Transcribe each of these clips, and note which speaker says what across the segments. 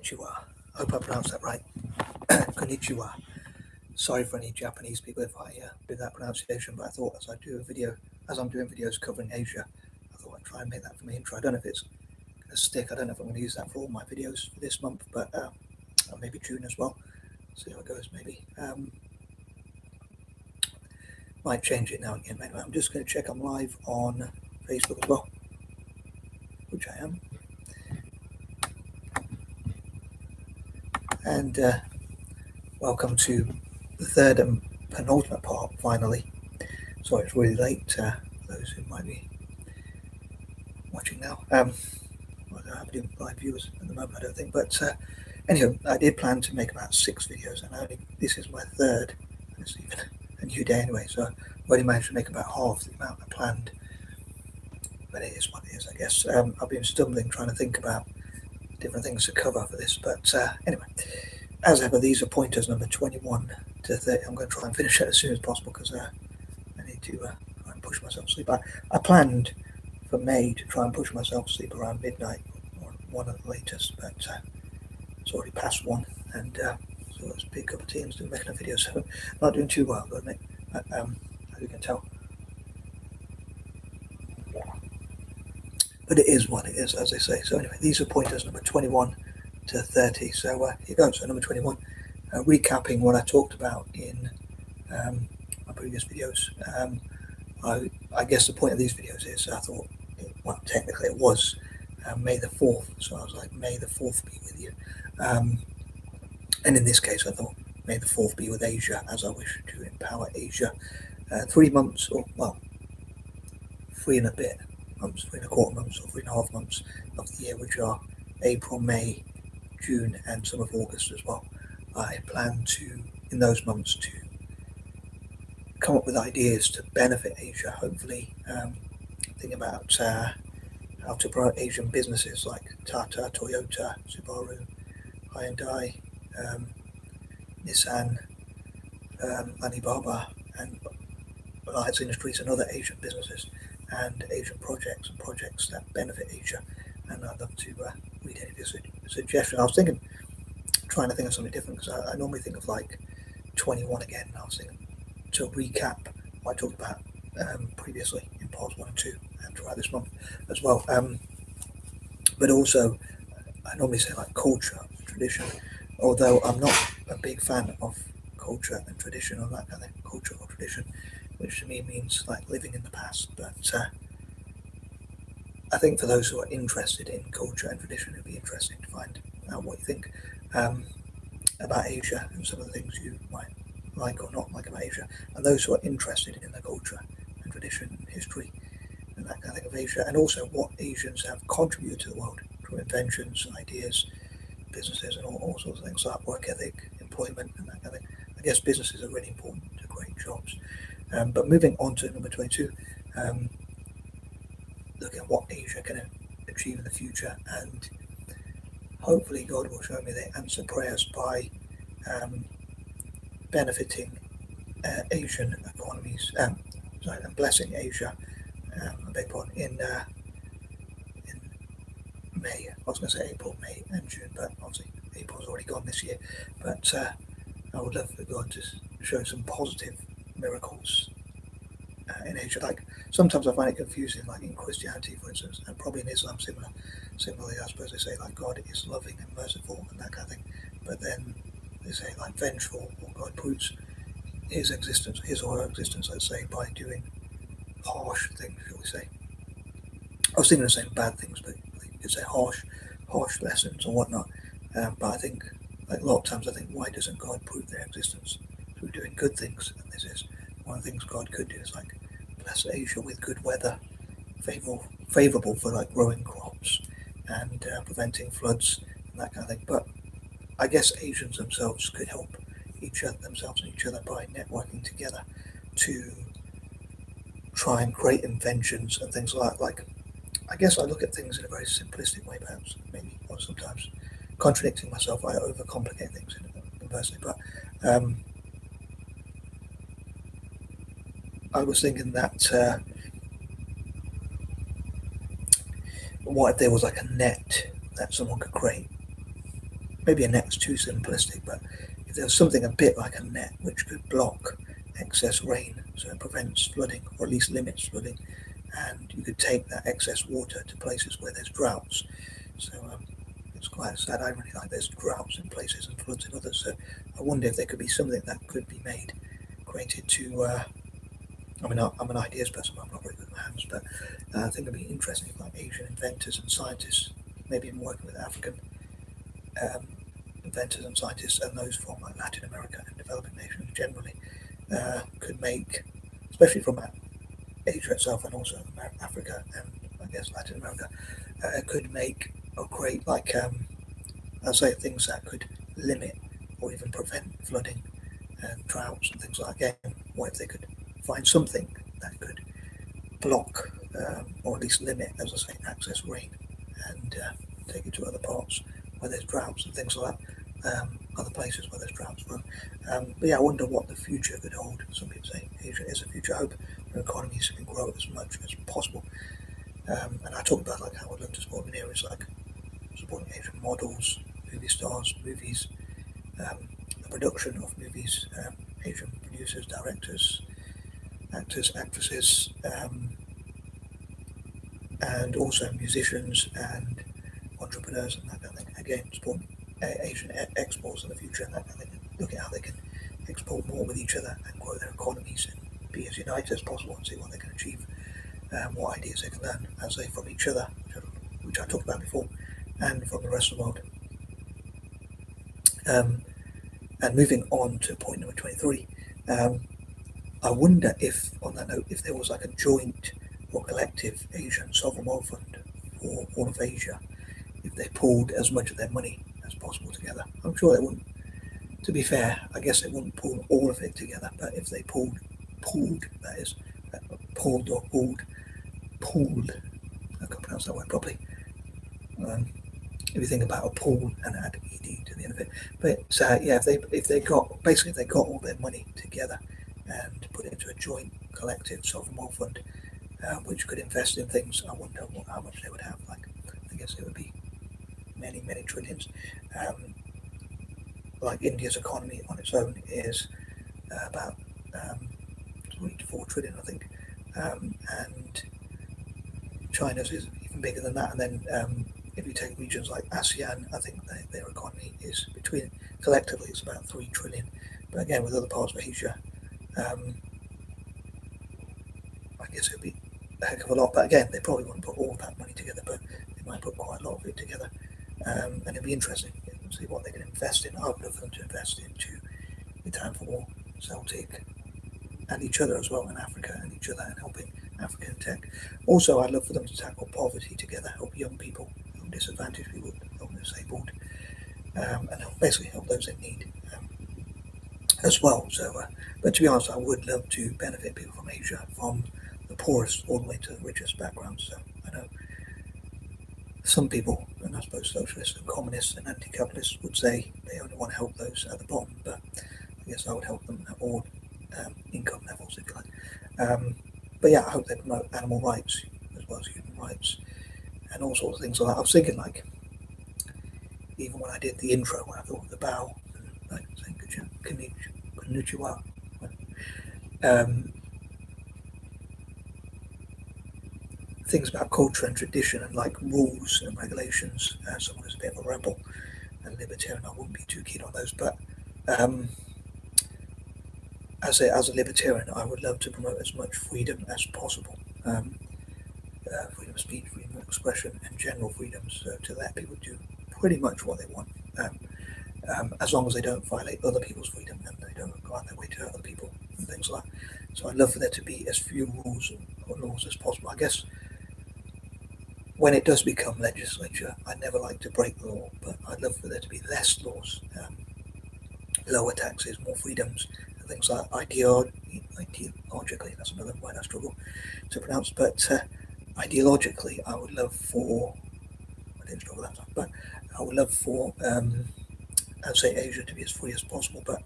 Speaker 1: Konnichiwa. I hope I pronounced that right. Konnichiwa. Sorry for any Japanese people if I did that pronunciation, but I thought as I'm doing videos covering Asia, I thought I'd try and make that for my intro. I don't know if it's going to stick. I don't know if I'm going to use that for all my videos for this month, but or maybe June as well. See how it goes. Maybe might change it now and again. Anyway, I'm just going to check I'm live on Facebook as well, which I am. And welcome to the third and penultimate part, finally. Sorry, it's really late, those who might be watching now. I don't have any live viewers at the moment, I don't think. But anyhow, I did plan to make about 6 videos, and this is my third. And it's even a new day anyway, so I've already managed to make about half the amount I planned. But it is what it is, I guess. I've been stumbling trying to think about different things to cover for this. But anyway, as ever, these are pointers number 21 to 30. I'm going to try and finish it as soon as possible because I need to try and push myself to sleep. I planned for May to try and push myself to sleep around midnight or 1 at the latest, but it's already past 1, and so let's pick a cup of tea and still making a video. So I'm not doing too well, but as you can tell. But it is what it is, as they say. So anyway, these are pointers number 21 to 30. So here goes. So number 21, recapping what I talked about in my previous videos. I guess the point of these videos is I thought, well, technically it was May the 4th. So I was like, May the 4th be with you. And in this case, I thought, May the 4th be with Asia, as I wish to empower Asia. 3 months, or well, 3 and a bit months, 3 and a quarter months, or 3 and a half months of the year, which are April, May, June, and some of August as well. I plan to, in those months, to come up with ideas to benefit Asia, hopefully. Think about how to promote Asian businesses like Tata, Toyota, Subaru, Hyundai, Nissan, Alibaba, and Reliance Industries and other Asian businesses and Asian projects and projects that benefit Asia. And I'd love to read any of your suggestions. I was trying to think of something different because I normally think of like 21 again. And I was thinking to recap what I talked about previously in parts 1 and 2 and throughout this month as well. But also, I normally say like culture, tradition, although I'm not a big fan of culture and tradition or that kind of culture or tradition, which to me means like living in the past. But I think for those who are interested in culture and tradition, it'd be interesting to find out what you think about Asia and some of the things you might like or not like about Asia. And those who are interested in the culture and tradition and history and that kind of thing of Asia, and also what Asians have contributed to the world through inventions, ideas, businesses, and all sorts of things like work ethic, employment, and that kind of thing. I guess businesses are really important to create jobs. But moving on to number 22, look at what Asia can achieve in the future, and hopefully God will show me they answer prayers by benefiting Asian economies, and blessing Asia, I beg pardon, in May. I was going to say April, May, and June, but obviously April's already gone this year. But I would love for God to show some positive miracles in Asia. Like sometimes I find it confusing, like in Christianity, for instance, and probably in Islam, similarly, I suppose they say like God is loving and merciful and that kind of thing. But then they say like vengeful, or God proves his existence, his or her existence, let's say, by doing harsh things, shall we say. I was thinking of saying bad things, but you could say harsh lessons or whatnot. But I think, like a lot of times, I think, why doesn't God prove their existence through doing good things? And this is one of the things God could do, is like bless Asia with good weather, favorable for like growing crops and preventing floods and that kind of thing. But I guess Asians themselves could help themselves and each other by networking together to try and create inventions and things like that. Like, I guess I look at things in a very simplistic way, perhaps, maybe, or sometimes contradicting myself. I overcomplicate things personally, but I was thinking that what if there was like a net that someone could create maybe a net's too simplistic, but if there was something a bit like a net which could block excess rain, so it prevents flooding or at least limits flooding, and you could take that excess water to places where there's droughts. So it's quite sad, irony, like there's droughts in places and floods in others. So I wonder if there could be something that could be created to. I'm an ideas person, but I'm not very good with my hands, but I think it'd be interesting if like Asian inventors and scientists, maybe even working with African um, inventors and scientists and those from like Latin America and developing nations generally, could make, especially from Asia itself and also Africa and I guess Latin America, could make or create like I'll say things that could limit or even prevent flooding and droughts and things like that. Again, what if they could find something that could block or at least limit, as I say, access rain and take it to other parts where there's droughts and things like that, other places where there's droughts. But yeah, I wonder what the future could hold. Some people say Asia is a future. I hope our economies can grow as much as possible. And I talk about like how I'd love to support in areas like supporting Asian models, movie stars, movies, um, the production of movies, Asian producers, directors, actors, actresses, and also musicians and entrepreneurs and that kind of thing. Again, supporting Asian exports in the future and that kind of thing. Look at how they can export more with each other and grow their economies and be as united as possible and see what they can achieve, what ideas they can learn, as they from each other, which I talked about before, and from the rest of the world. Um, and moving on to point number 23, um, I wonder if, on that note, if there was like a joint or collective Asian sovereign wealth fund for all of Asia, if they pooled as much of their money as possible together. I'm sure they wouldn't. To be fair, I guess they wouldn't pool all of it together, but if they pooled, that is, pooled or pooled, I can't pronounce that word properly. Um, if you think about a pool and add ed to the end of it, but yeah, if they got basically if they got all their money together and put it into a joint collective sovereign wealth fund, which could invest in things, I wonder how much they would have. Like, I guess it would be many trillions. Um, like India's economy on its own is about 3 to 4 trillion, I think, and China's is even bigger than that. And then if you take regions like ASEAN, I think their economy is between collectively it's about 3 trillion. But again, with other parts of Asia, I guess it would be a heck of a lot. But again, they probably wouldn't put all that money together, but they might put quite a lot of it together. And it'd be interesting to see what they can invest in. I would love them to invest into Italian football, Celtic, and each other as well in Africa, and each other and helping African tech. Also, I'd love for them to tackle poverty together, help young people, help disadvantaged people, help disabled, and basically help those in need as well. So, but to be honest, I would love to benefit people from Asia, from the poorest all the way to the richest backgrounds. So I know some people, and I suppose socialists and communists and anti-capitalists would say they only want to help those at the bottom, but I guess I would help them at all income levels, if you like. But yeah, I hope they promote animal rights as well as human rights and all sorts of things like that. I was thinking, like, even when I did the intro, when I thought of the bow, and like saying konnichiwa, things about culture and tradition and like rules and regulations. Someone who's a bit of a rebel and libertarian, I wouldn't be too keen on those. But as a libertarian, I would love to promote as much freedom as possible. Freedom of speech, freedom of expression, and general freedoms to let people do pretty much what they want, as long as they don't violate other people's freedom and they don't go out their way to hurt other people and things like that. So I'd love for there to be as few rules or laws as possible. I guess when it does become legislature, I never like to break the law, but I'd love for there to be less laws, lower taxes, more freedoms, and things like ideologically. That's another word I struggle to pronounce, but ideologically, I would love for, I didn't struggle that time, but I would love for, I'd say Asia to be as free as possible, but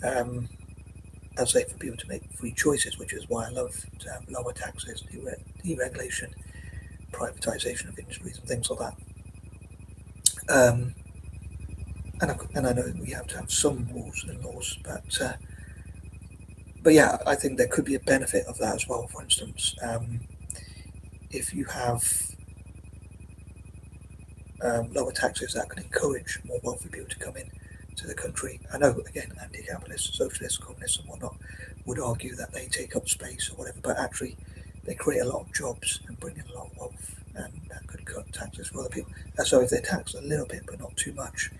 Speaker 1: I'd say for people to make free choices, which is why I love to have lower taxes, deregulation, privatization of industries and things like that. and I know we have to have some rules and laws, but yeah, I think there could be a benefit of that as well. For instance, if you have lower taxes, that could encourage more wealthy people to come in to the country. I know, again, anti-capitalists, socialists, communists, and whatnot would argue that they take up space or whatever, but actually they create a lot of jobs and bring in a lot of wealth, and that could cut taxes for other people. And so if they're taxed a little bit but not too much,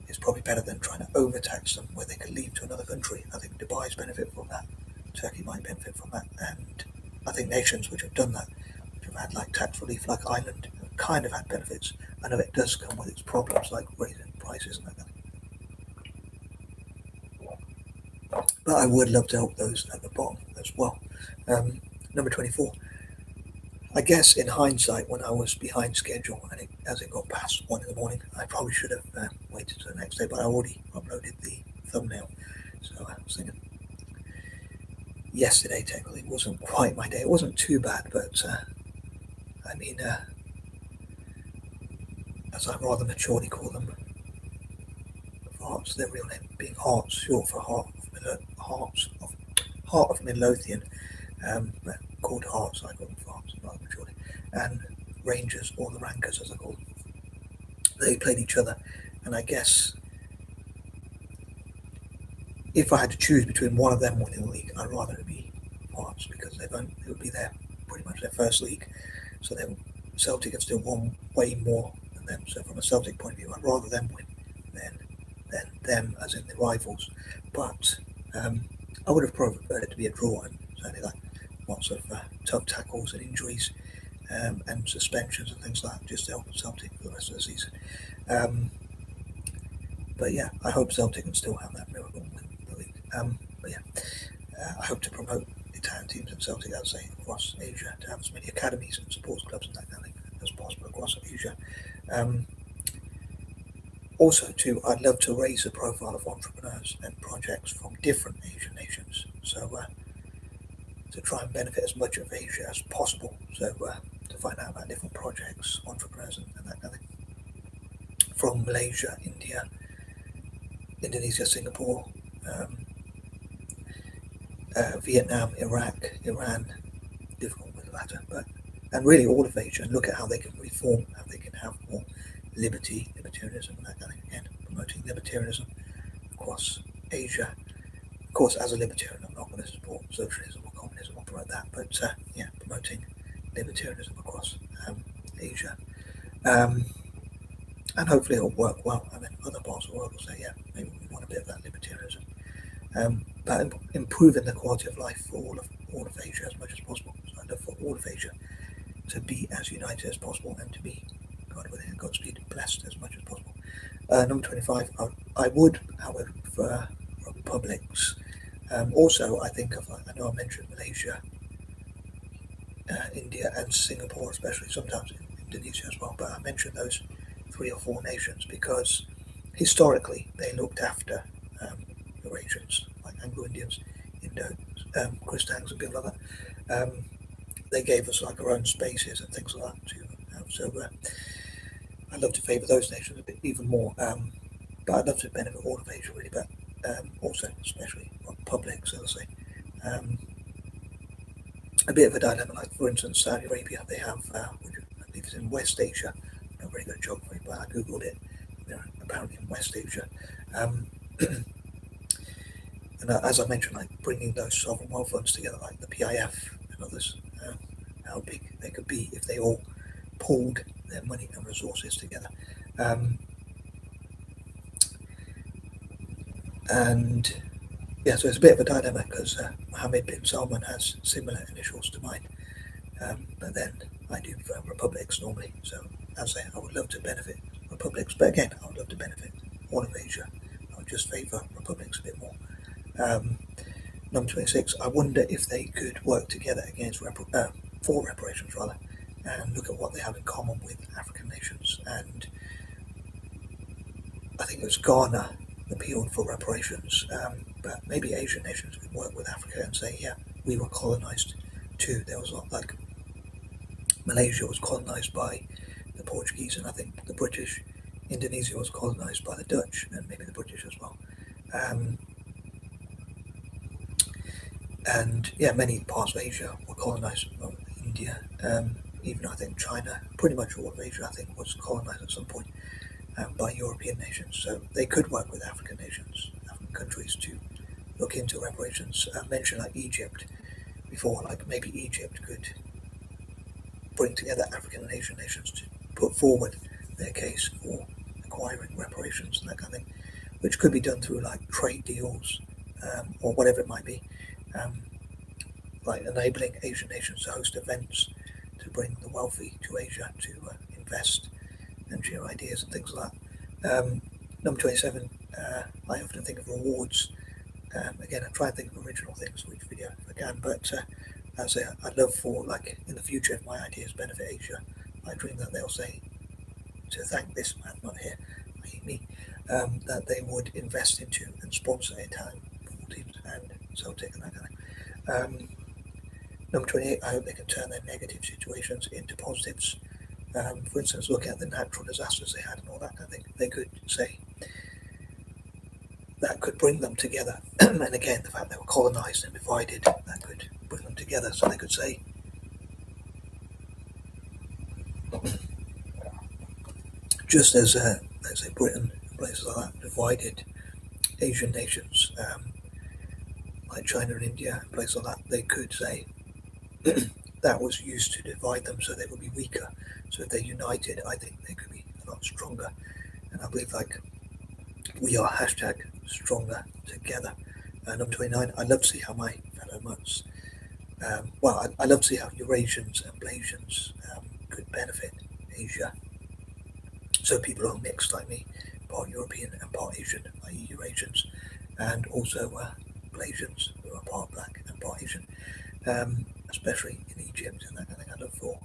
Speaker 1: it's probably better than trying to overtax them where they could leave to another country. I think Dubai's benefit from that. Turkey might benefit from that, and I think nations which have done that, which have had like tax relief, like Ireland, have kind of had benefits. I know it does come with its problems, like raising prices and that kind of thing. But I would love to help those at the bottom as well. Number 24. I guess in hindsight, when I was behind schedule and as it got past 1 in the morning, I probably should have waited till the next day, but I already uploaded the thumbnail. So I was thinking, yesterday technically wasn't quite my day. It wasn't too bad, but I mean, as I rather maturely call them, Hearts, their real name being Hearts, short for Heart of Midlothian, but called Hearts, I call them Hearts rather maturely, and Rangers, or the Rankers as I call them. They played each other, and I guess if I had to choose between one of them winning the league, I'd rather it be Hearts, because it would be pretty much their first league, so Celtic have still won way more than them. So from a Celtic point of view, I'd rather them win than them, as in the rivals. But I would have preferred it to be a draw, and certainly like lots of tough tackles and injuries and suspensions and things like that, just to help Celtic for the rest of the season. But yeah, I hope Celtic can still have that miracle and win the league. But yeah, I hope to promote Italian teams and Celtic, I'd say, across Asia, to have as many academies and sports clubs and that kind of thing as possible across Asia. Also, too, I'd love to raise the profile of entrepreneurs and projects from different Asian nations. So to try and benefit as much of Asia as possible. So to find out about different projects, entrepreneurs, and that kind of thing. From Malaysia, India, Indonesia, Singapore, Vietnam, Iraq, Iran, difficult with the latter, and really all of Asia, and look at how they can reform, how they can have more libertarianism, and that kind of thing. Again, promoting libertarianism across Asia. Of course, as a libertarian, I'm not going to support socialism or communism or promote that, but yeah, promoting libertarianism across Asia. And hopefully it'll work well, and then other parts of the world will say, yeah, maybe we want a bit of that libertarianism. But improving the quality of life for all of Asia as much as possible. So I'd love for all of Asia to be as united as possible, and to be, God willing, Godspeed, blessed as much as possible. Number 25, I would, however, prefer republics. Also, I think of, I know I mentioned Malaysia, India, and Singapore, especially, sometimes Indonesia as well, but I mentioned those 3 or 4 nations because historically they looked after Eurasians, like Anglo-Indians, Indo, Christians, and people like that. They gave us like our own spaces and things like that too. So I'd love to favour those nations a bit even more. But I'd love to benefit all of Asia really, but also especially republics, as I say. A bit of a dilemma, like for instance Saudi Arabia, they have, which I believe is in West Asia. I'm not very good at geography, but I googled it. They're apparently in West Asia. And as I mentioned, like bringing those sovereign wealth funds together, like the PIF and others, how big they could be if they all pooled their money and resources together. And yeah, so it's a bit of a dilemma because Mohammed bin Salman has similar initials to mine, but then I do republics normally. So as I say, I would love to benefit republics, but again, I would love to benefit all of Asia. I would just favour republics a bit more. Number 26, I wonder if they could work together for reparations rather, and look at what they have in common with African nations. And I think it was Ghana appealed for reparations, but maybe Asian nations could work with Africa and say, yeah, we were colonized too. There was like Malaysia was colonized by the Portuguese, and I think the British Indonesia was colonized by the Dutch and maybe the British as well. And yeah, many parts of Asia were colonized by India. Even I think China, pretty much all of Asia, I think, was colonized at some point by European nations. So they could work with African nations, African countries to look into reparations. I mentioned like Egypt before, like maybe Egypt could bring together African and Asian nations to put forward their case for acquiring reparations and that kind of thing, which could be done through like trade deals or whatever it might be, like enabling Asian nations to host events to bring the wealthy to Asia to invest and share ideas and things like that. Number 27, I often think of rewards. Again, I try and think of original things for each video if I can, but as I'd love for, like, in the future, if my ideas benefit Asia, I dream that they'll say, to thank this man, not here, i.e. me, that they would invest into and sponsor Italian football teams and Celtic and that kind of thing. Number 28, I hope they can turn their negative situations into positives. For instance, looking at the natural disasters they had and all that kind of thing, they could say that could bring them together. And again, the fact they were colonized and divided, that could bring them together. So they could say, just as let's say Britain and places like that divided Asian nations, like China and India and places like that, they could say that was used to divide them so they would be weaker. So if they're united, I think they could be a lot stronger. And I believe, like, we are hashtag stronger together. Number 29, I love to see how my fellow mutts, I love to see how Eurasians and Blasians could benefit Asia. So people who are mixed like me, part European and part Asian, i.e. Eurasians, and also Blasians who are part black and part Asian, especially in Egypt and that kind of thing. I look for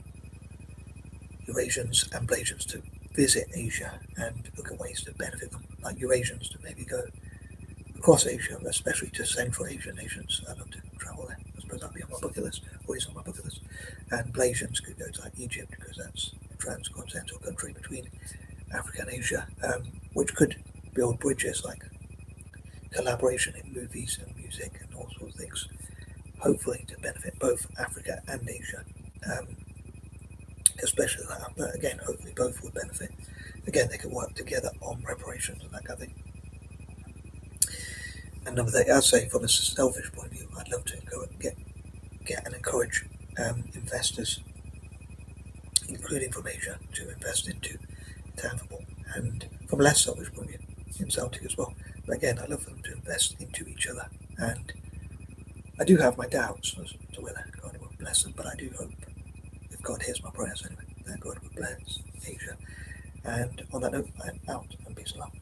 Speaker 1: Eurasians and Blasians to visit Asia and look at ways to benefit them, like Eurasians to maybe go across Asia, especially to Central Asian nations. I'd love to travel there. I suppose that'd be on my bucket list, or is on my bucket list. And Blasians could go to like Egypt because that's a transcontinental country between Africa and Asia, which could build bridges like collaboration in movies and music and all sorts of things, hopefully to benefit both Africa and Asia, especially that. But again, hopefully both would benefit. Again, they could work together on reparations and that kind of thing. And another thing, I'd say from a selfish point of view, I'd love to go and get and encourage investors, including from Asia, to invest into Italian football, and from a less selfish point of view, in Celtic as well. But again, I love them to invest into each other, and I do have my doubts as to whether God will bless them, but I do hope, if God hears my prayers anyway, that God will bless Asia. And on that note, I'm out, and peace and love.